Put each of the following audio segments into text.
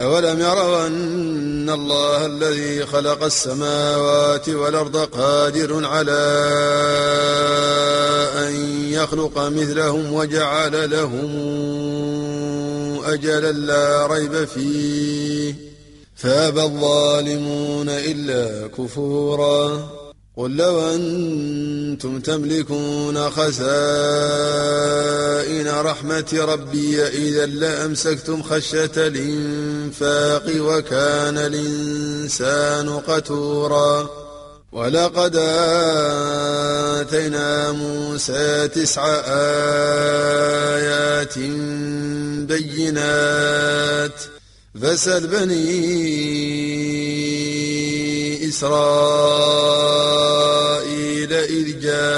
أولم يروا أن الله الذي خلق السماوات والأرض قادر على أن يخلق مثلهم وجعل لهم أجلا لا ريب فيه فأبى الظالمون إلا كفورا قل لو أنتم تملكون خزائن رحمة ربي إذا لأمسكتم خشية الإنفاق وكان الإنسان قتورا ولقد آتينا موسى 9 آيات بينات فاسأل بني إسرائيل إذ جاءهم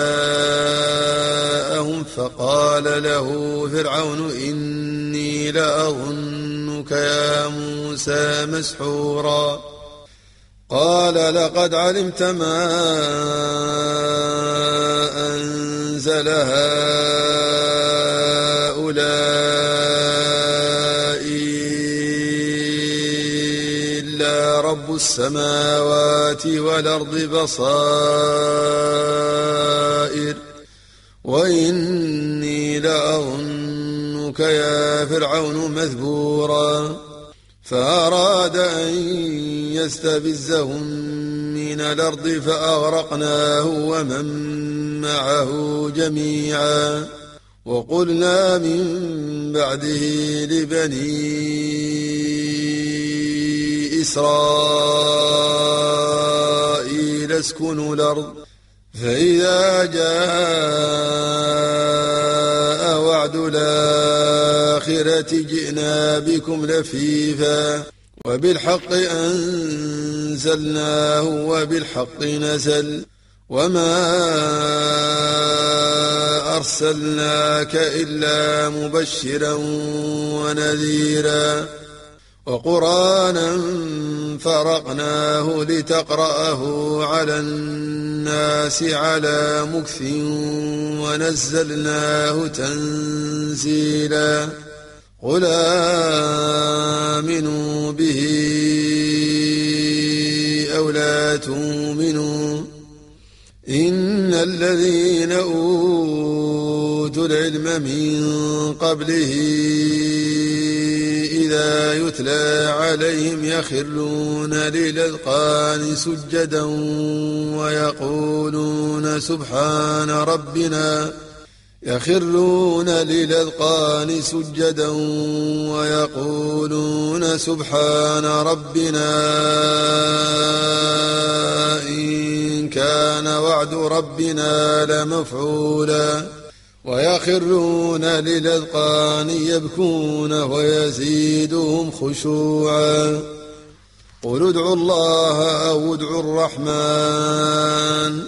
فقال له فرعون إني لأظنك يا موسى مسحورا قال لقد علمت ما أنزل هؤلاء إلا رب السماوات والأرض بصائر وإني لأظنك يا فرعون مثبورا فأراد أن يستفزهم من الأرض فأغرقناه ومن معه جميعا وقلنا من بعده لبني إسرائيل اسكنوا الأرض فإذا جاء وعد الآخرة جئنا بكم لفيفا وبالحق أنزلناه وبالحق نزل وما أرسلناك إلا مبشرا ونذيرا وقرآنا فرقناه لتقرأه على الناس على مكث ونزلناه تنزيلا قل آمنوا به أو لا تؤمنوا إن الذين أوتوا العلم من قبله إذا يتلى عليهم يخرون للأذقان سجدا ويقولون سبحان ربنا يخرون للأذقان سجدا ويقولون سبحان ربنا إن كان وعد ربنا لمفعولا ويخرون للأذقان يبكون ويزيدهم خشوعا قل ادعوا الله أو ادعوا الرحمن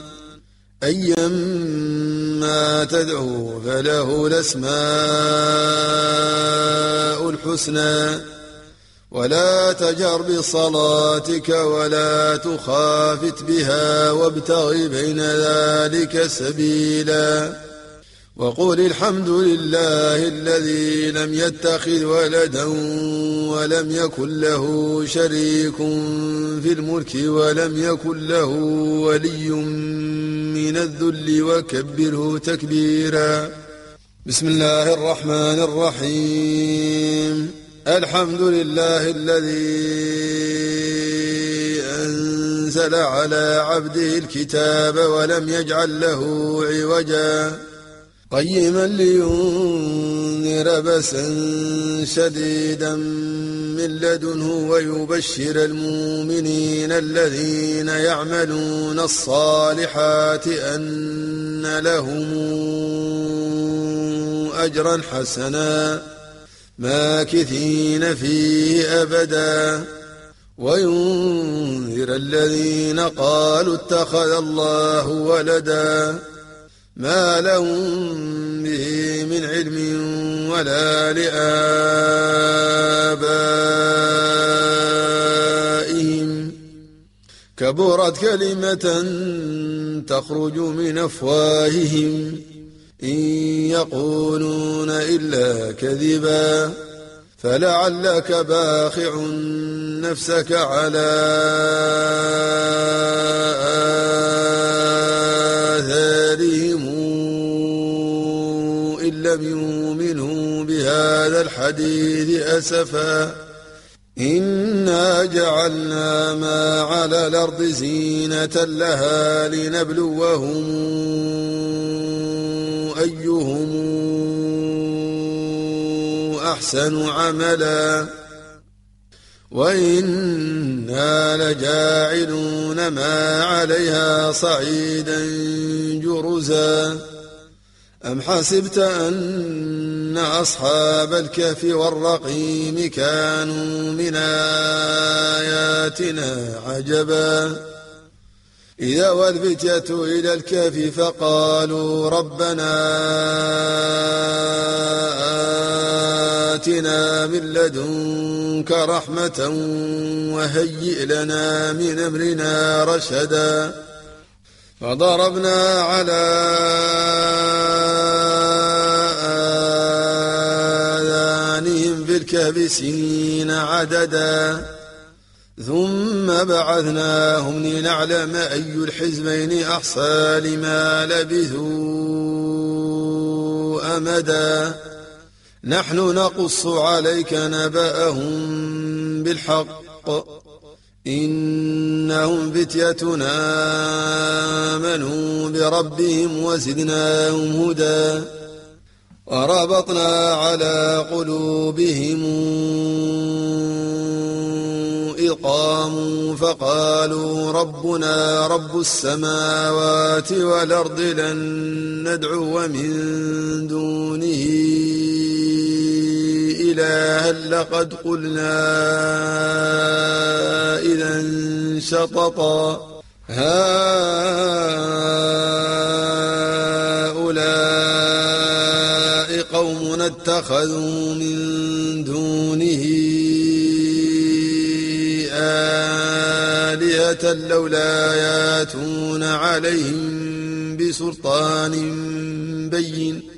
أيما تدعوا فله الأسماء الحسنى ولا تجر بصلاتك ولا تخافت بها وابتغ بين ذلك سبيلا وقل الحمد لله الذي لم يتخذ ولدا ولم يكن له شريك في الملك ولم يكن له ولي من الذل وكبره تكبيرا بسم الله الرحمن الرحيم الحمد لله الذي أنزل على عبده الكتاب ولم يجعل له عوجا قيما لينذر بأسا شديدا من لدنه ويبشر المؤمنين الذين يعملون الصالحات أن لهم أجرا حسنا ماكثين فيه أبدا وينذر الذين قالوا اتخذ الله ولدا ما لهم به من علم ولا لآبائهم كبرت كلمة تخرج من أفواههم إن يقولون إلا كذبا فلعلك باخع نفسك على آثارهم إن لم يؤمنوا بهذا الحديث أسفا إنا جعلنا ما على الأرض زينة لها لنبلوهم أيهم أحسن عملا وإنا لجاعلون ما عليها صعيدا جرزا أم حسبت أن أصحاب الكهف والرقيم كانوا من آياتنا عجبا إذا والفتية إلى الكهف فقالوا ربنا آتنا من لدنك رحمة وهيئ لنا من أمرنا رشدا فضربنا على آذانهم في الكهف سنين عددا ثم بعثناهم لنعلم أي الحزبين أحصى لما لبثوا أمدا نحن نقص عليك نبأهم بالحق إنهم فتيتنا آمنوا بربهم وزدناهم هدى وربطنا على قلوبهم إذ قاموا فقالوا ربنا رب السماوات والأرض لن ندعو من دونه إلها لقد قلنا إذا شططا هؤلاء قوم اتخذوا من دونه آلهة لولا ياتون عليهم بسلطان بين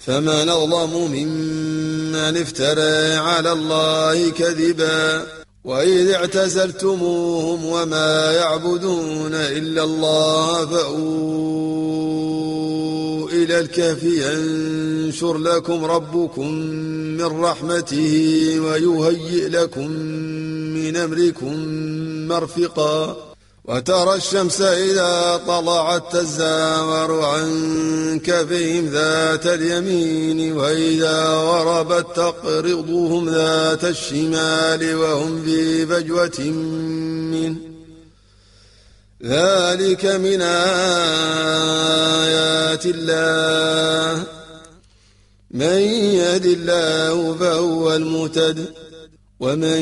فمن أظلم ممن افترى على الله كذبا وإذ اعتزلتموهم وما يعبدون إلا الله فأووا إلى الكهف ينشر لكم ربكم من رحمته ويهيئ لكم من أمركم مرفقا وترى الشمس إذا طلعت تزاور عن كهفهم ذات اليمين وإذا غربت تقرضهم ذات الشمال وهم في فجوة منه ذلك من آيات الله من يهد الله فهو المهتد ومن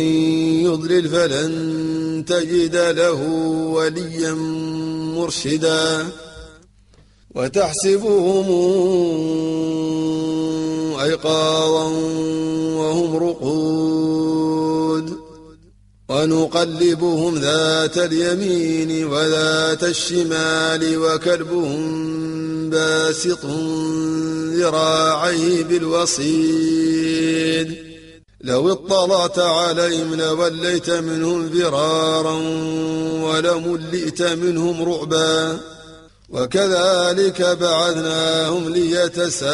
يضلل فلن تجد له وليا مرشدا وتحسبهم أيقاظا وهم رقود ونقلبهم ذات اليمين وذات الشمال وكلبهم باسط ذراعيه بالوصيد لو اطلعت عليهم لوليت منهم فرارا ولملئت منهم رعبا وكذلك بعثناهم ليتساءلوا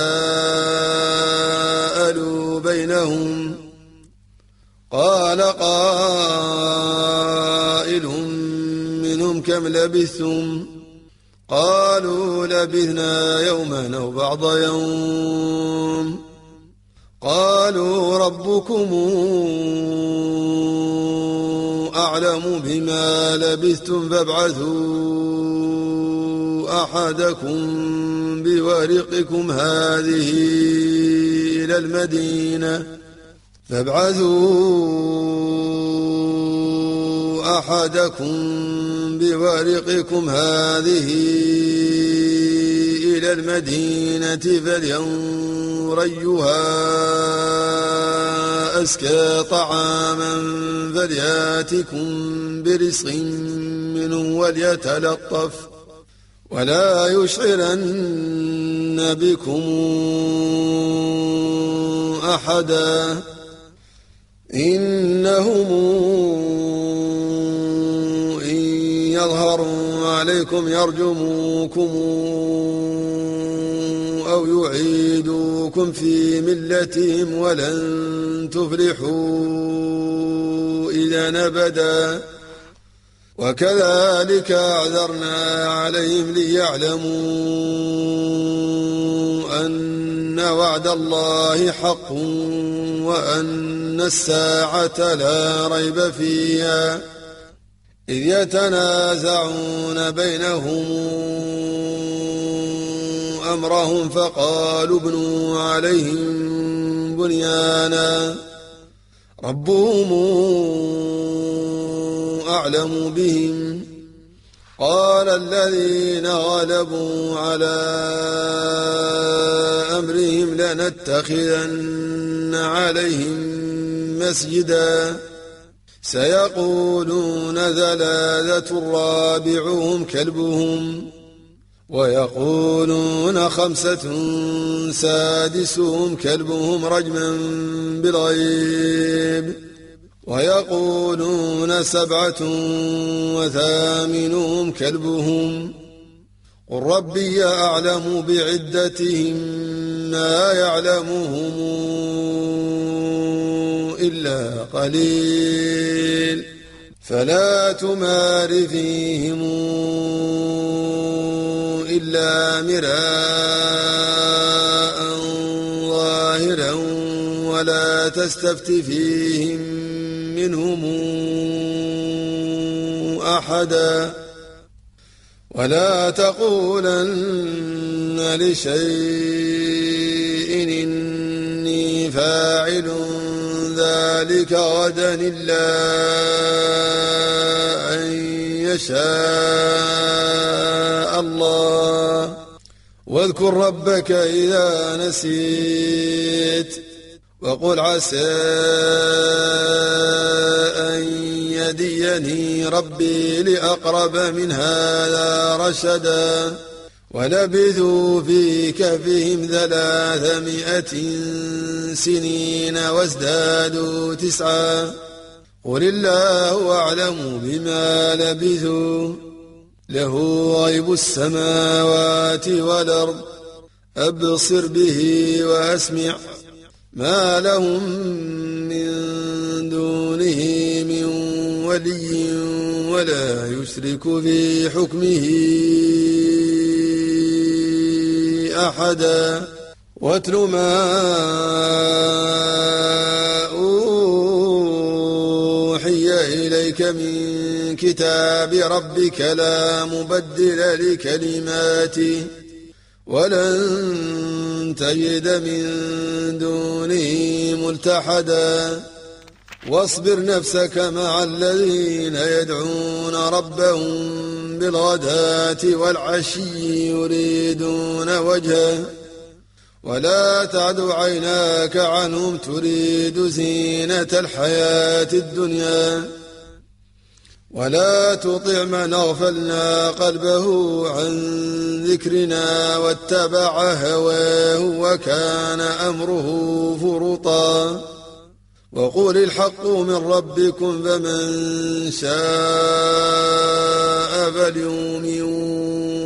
بينهم قال قائل منهم كم لبثتم قالوا لبثنا يوما أو بعض يوم قالوا ربكم أعلم بما لبثتم فابعثوا أحدكم بورقكم هذه إلى المدينة فلينظر أيها أزكى طعاما فلياتكم برزق منه وليتلطف ولا يشعرن بكم أحدا إنهم إن يظهروا عليكم يرجموكم أو يعيدوكم في ملتهم ولن تفلحوا إذا أبدا وكذلك أعذرنا عليهم ليعلموا أن وعد الله حق وأن الساعة لا ريب فيها إذ يتنازعون بينهم أمرهم فقالوا ابنوا عليهم بنيانا ربهم أعلم بهم قال الذين غلبوا على أمرهم لنتخذن عليهم مسجدا سيقولون ثلاثة رابعهم كلبهم ويقولون خمسة سادسهم كلبهم رجما بالغيب ويقولون سبعة وثامنهم كلبهم قل ربي أعلم بعدتهم ما يعلمهم إلا قليل فلا تمار فيهم إلا مراء ظاهرا ولا تستفت فيهم منهم أحدا ولا تقولن لشيء إني فاعل ذلك غدا إلا أن يشاء الله واذكر ربك إذا نسيت وقل عسى أن يهديني ربي لأقرب من هذا رشدا ولبثوا في كهفهم 300 سنين وازدادوا 9 قل الله أعلم بما لبثوا له غيب السماوات والأرض أبصر به وأسمع ما لهم من دونه من ولي ولا يشرك في حكمه أحدا واتل ما أوحي إليك من كتاب ربك لا مبدل لكلماته ولن تجد من دونه ملتحدا واصبر نفسك مع الذين يدعون ربهم بالغداة والعشي يريدون وجهه ولا تعد عيناك عنهم تريد زينة الحياة الدنيا ولا تطع من أغفلنا قلبه عن ذكرنا واتبع هواه وكان أمره فرطا وقل الحق من ربكم فمن شاء فليؤمن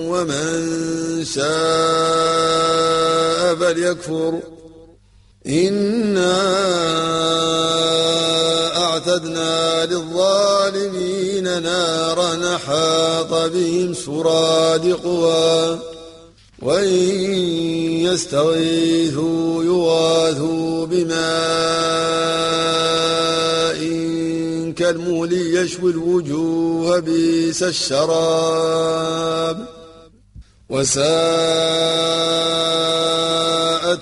ومن شاء فليكفر إنا أعتدنا للظالمين نارا أحاط بهم سرادقها وإن يستغيثوا يغاثوا بماء كالمهل يشوي الوجوه بئس الشراب وساءت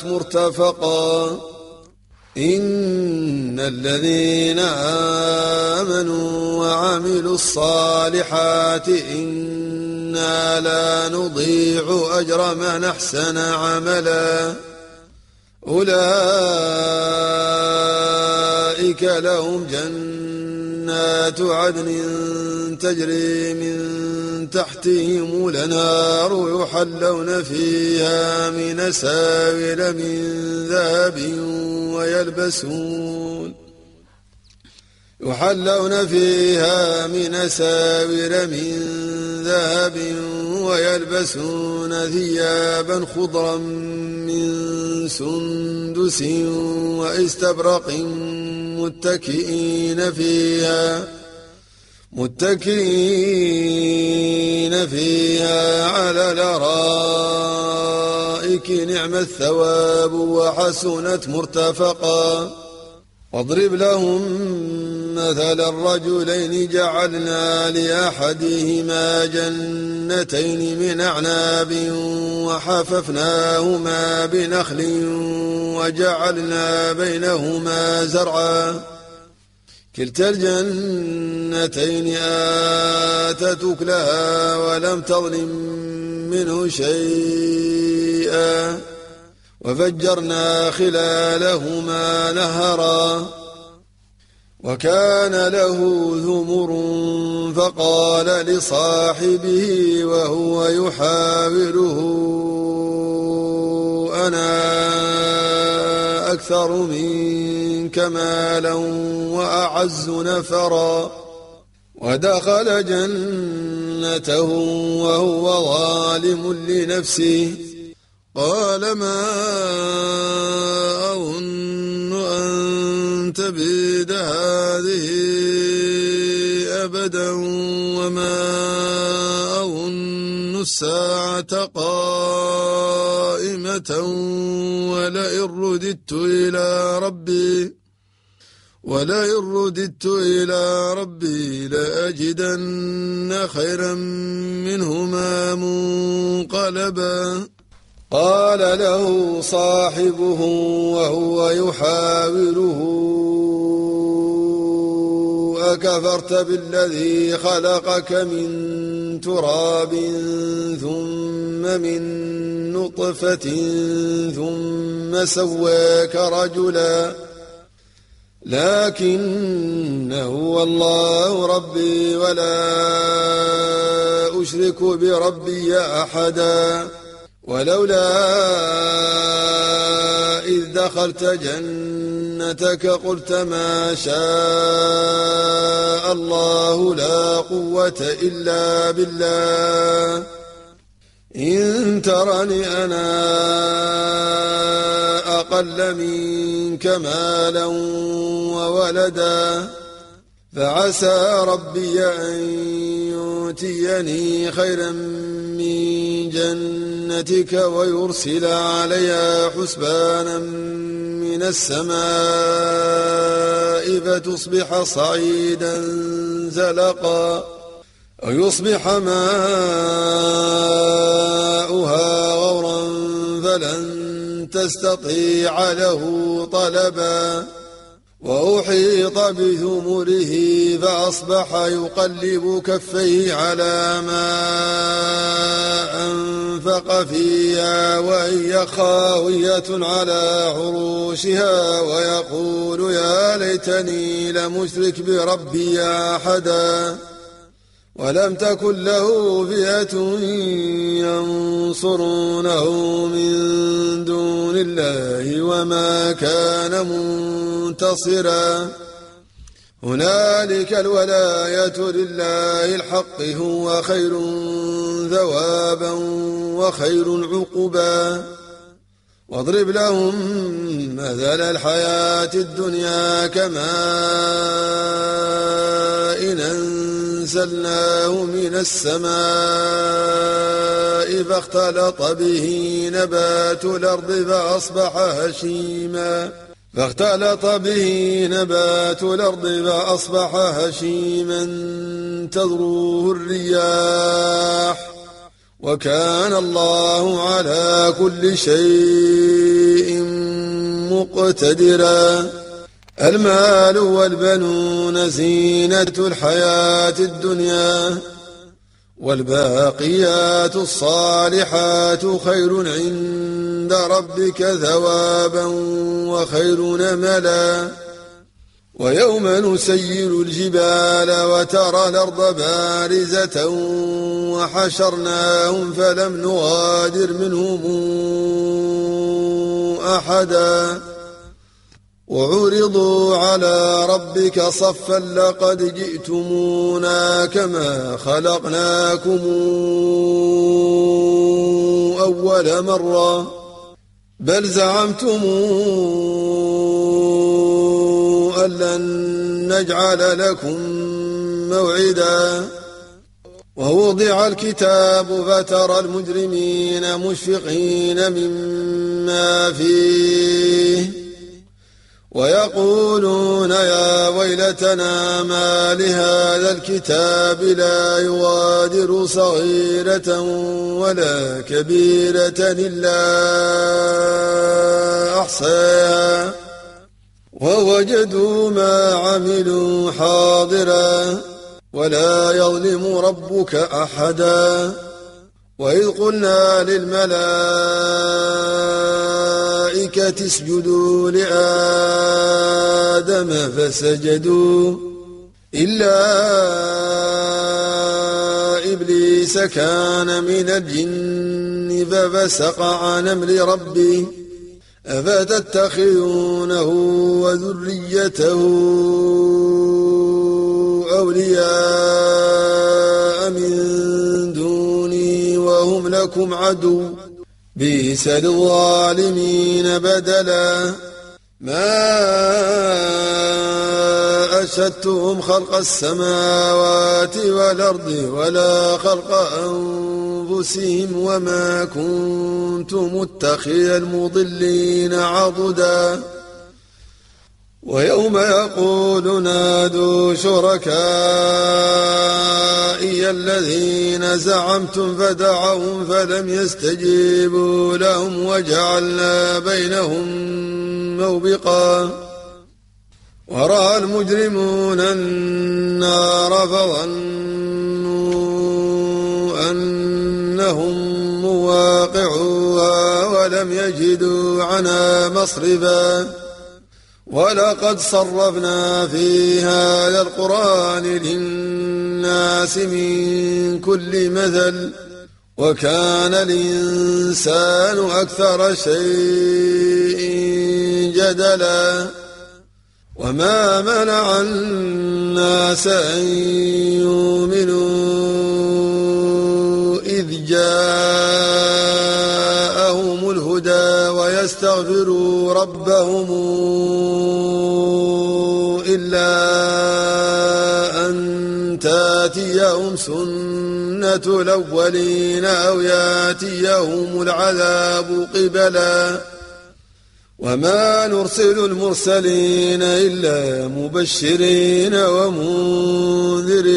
مرتفقا إن الذين آمنوا وعملوا الصالحات إنا لا نضيع أجر من أحسن عملا أولئك لهم جنات عدن تجري من تحتهم الأنهار يحلون فيها من أساور من ذهب يحلون فيها من أساور من ذهب ويلبسون ثيابا خضرا من سندس واستبرق متكئين فيها على الأرائك نعم الثواب وحسنت مرتفقا. واضرب لهم مثل الرجلين جعلنا لأحدهما جنتين من أعناب وحففناهما بنخل وجعلنا بينهما زرعا كلتا الجنتين آتت أكلها ولم تظلم منه شيئا وفجرنا خلالهما نهرا وكان له ثمر فقال لصاحبه وهو يحاوره أنا أكثر منك مالا وأعز نفرا ودخل جنته وهو ظالم لنفسه قال ما أظن أن تبيد هذه أبدا وما أظن الساعة قائمة ولئن رددت إلى ربي لأجدن خيرا منهما منقلبا. قال له صاحبه وهو يحاوره أكفرت بالذي خلقك من تراب ثم من نطفة ثم سواك رجلا لكن هو الله ربي ولا أشرك بربي أحدا. ولولا إذ دخلت جنتك قلت ما شاء الله لا قوة إلا بالله إن ترني أنا أقل منك مالا وولدا فعسى ربي أن يؤتيني خيرا من جنتك ويرسل عليها حسبانا من السماء فتصبح صعيدا زلقا أو يصبح ماؤها غورا فلن تستطيع له طلبا وأحيط بثمره فأصبح يقلب كفيه على ما أنفق فيها وهي خاوية على عروشها ويقول يا ليتني لم أشرك بربي أحدا ولم تكن له فئة ينصرونه من دون الله وما كان منتصرا. هنالك الولاية لله الحق هو خير ثوابا وخير عقبا. واضرب لهم مثل الحياة الدنيا كماء أنزلناه من السماء فاختلط به نبات الأرض فأصبح هشيما تذروه الرياح وكان الله على كل شيء مقتدرا. المال والبنون زينة الحياة الدنيا والباقيات الصالحات خير عند ربك ثوابا وخير نملا. ويوم نسير الجبال وترى الأرض بارزة وحشرناهم فلم نغادر منهم أحدا وعرضوا على ربك صفا لقد جئتمونا كما خلقناكم أول مرة بل زعمتم أن لن نجعل لكم موعدا ووضع الكتاب فترى المجرمين مشفقين مما فيه ويقولون يا ويلتنا ما لهذا الكتاب لا يغادر صغيرة ولا كبيرة إلا أحصاها ووجدوا ما عملوا حاضرا ولا يظلم ربك أحدا وإذ قلنا للملائكة اسجدوا لآدم فسجدوا إلا إبليس كان من الجن ففسق عن أمر ربه أفتتخذونه وذريته أولياء من دوني وهم لكم عدو بئس للظالمين بدلا ما أشهدتهم خلق السماوات والأرض ولا خلق أنفسهم وما كنت متخذ المضلين عضدا ويوم يقول نادوا شركائي الذين زعمتم فدعوهم فلم يستجيبوا لهم وجعلنا بينهم موبقا ورأى المجرمون النار فظنوا أنهم مواقعوها ولم يجدوا عنها مصرفا ولقد صرفنا في هذا القرآن للناس من كل مثل وكان الإنسان أكثر شيء جدلا وما منع الناس أن يؤمنوا إذ جاءهم الهدى ويستغفروا ربهم إلا أن تاتيهم سنة الأولين أو ياتيهم العذاب قبلا وما نرسل المرسلين إلا مبشرين ومنذرين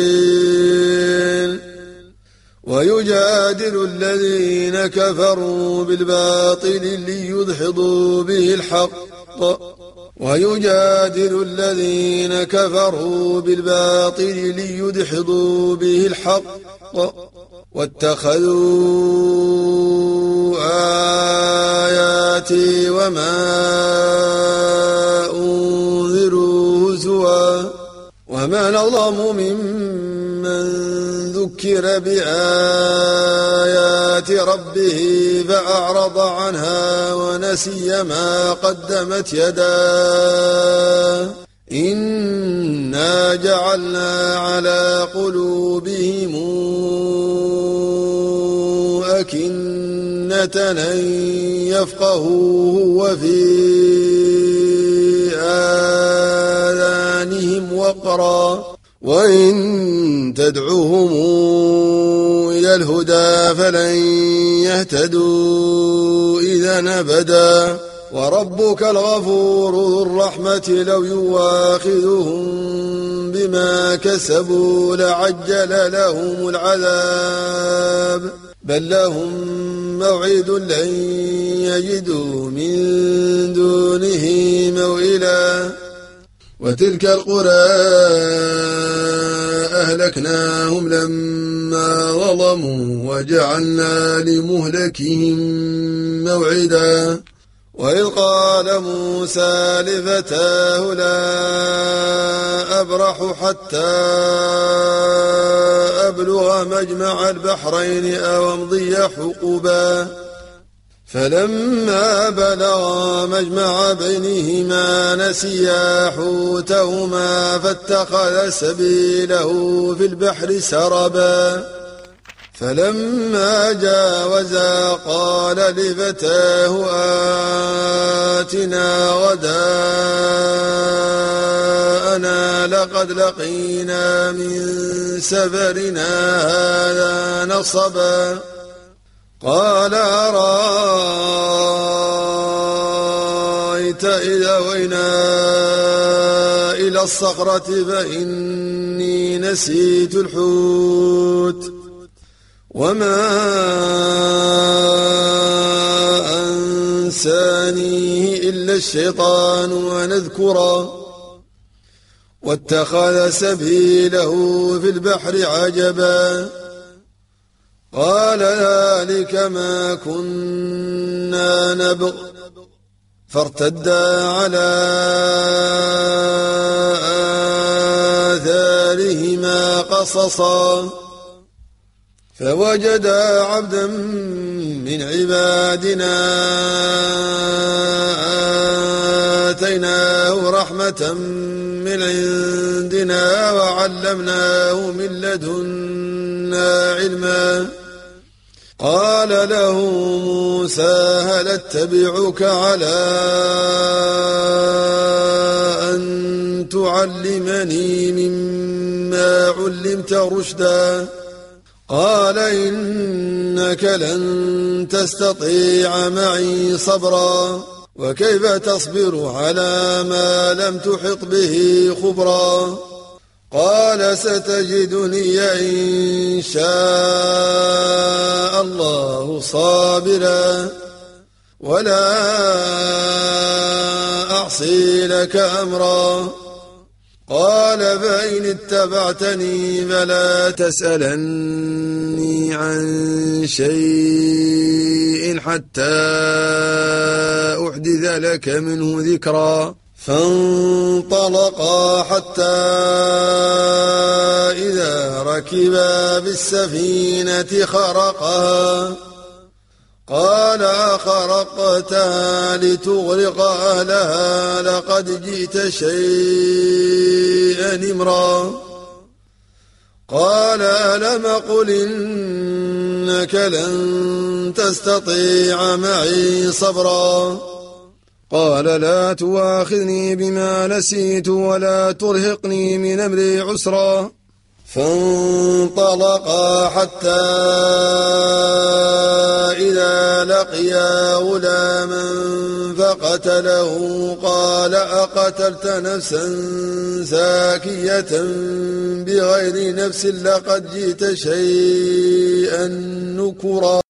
ويجادل الذين كفروا بالباطل ليدحضوا به الحق واتخذوا آياتي وما أنذروا هزوا ومن أظلم ممن ذكر بآيات ربه فأعرض عنها ونسي ما قدمت يداه إنا جعلنا على قلوبهم أكنة أن يفقهوه وفي آذانهم وقرا وإن تدعوهم إلى الهدى فلن يهتدوا إذا أبدا وربك الغفور ذو الرحمة لو يواخذهم بما كسبوا لعجل لهم العذاب بل لهم موعد لن يجدوا من دونه موئلا وتلك القرى أهلكناهم لما ظلموا وجعلنا لمهلكهم موعدا وإذ قال موسى لفتاه لا أبرح حتى أبلغ مجمع البحرين أو أمضي حقبا فلما بلغا مجمع بينهما نسيا حوتهما فاتخذ سبيله في البحر سربا فلما جاوزا قال لفتاه آتنا غداءنا لقد لقينا من سفرنا هذا نصبا قال أرأيت إذا أوينا إلى الصخرة فإني نسيت الحوت وما أنسانيه إلا الشيطان أن أذكره واتخذ سبيله في البحر عجبا قال ذلك ما كنا نبغ فارتدا على آثارهما قصصا فوجدا عبدا من عبادنا آتيناه رحمة من عندنا وعلمناه من لدنا علما قال له موسى هل اتبعك على أن تعلمني مما علمت رشدا قال إنك لن تستطيع معي صبرا وكيف تصبر على ما لم تحط به خبرا قال ستجدني إن شاء الله صابرا ولا أعصي لك أمرا قال فإن اتبعتني فلا تسألني عن شيء حتى أحدث لك منه ذكرا فانطلقا حتى إذا ركبا بالسفينة خرقها قال أخرقتها لتغرق أهلها لقد جئت شيئا إمرا قال ألم قل إنك لن تستطيع معي صبرا قال لا تواخذني بما نسيت ولا ترهقني من أمري عسرا فانطلقا حتى إذا لقيا غلاما فقتله قال أقتلت نفسا زاكية بغير نفس لقد جئت شيئا نكرا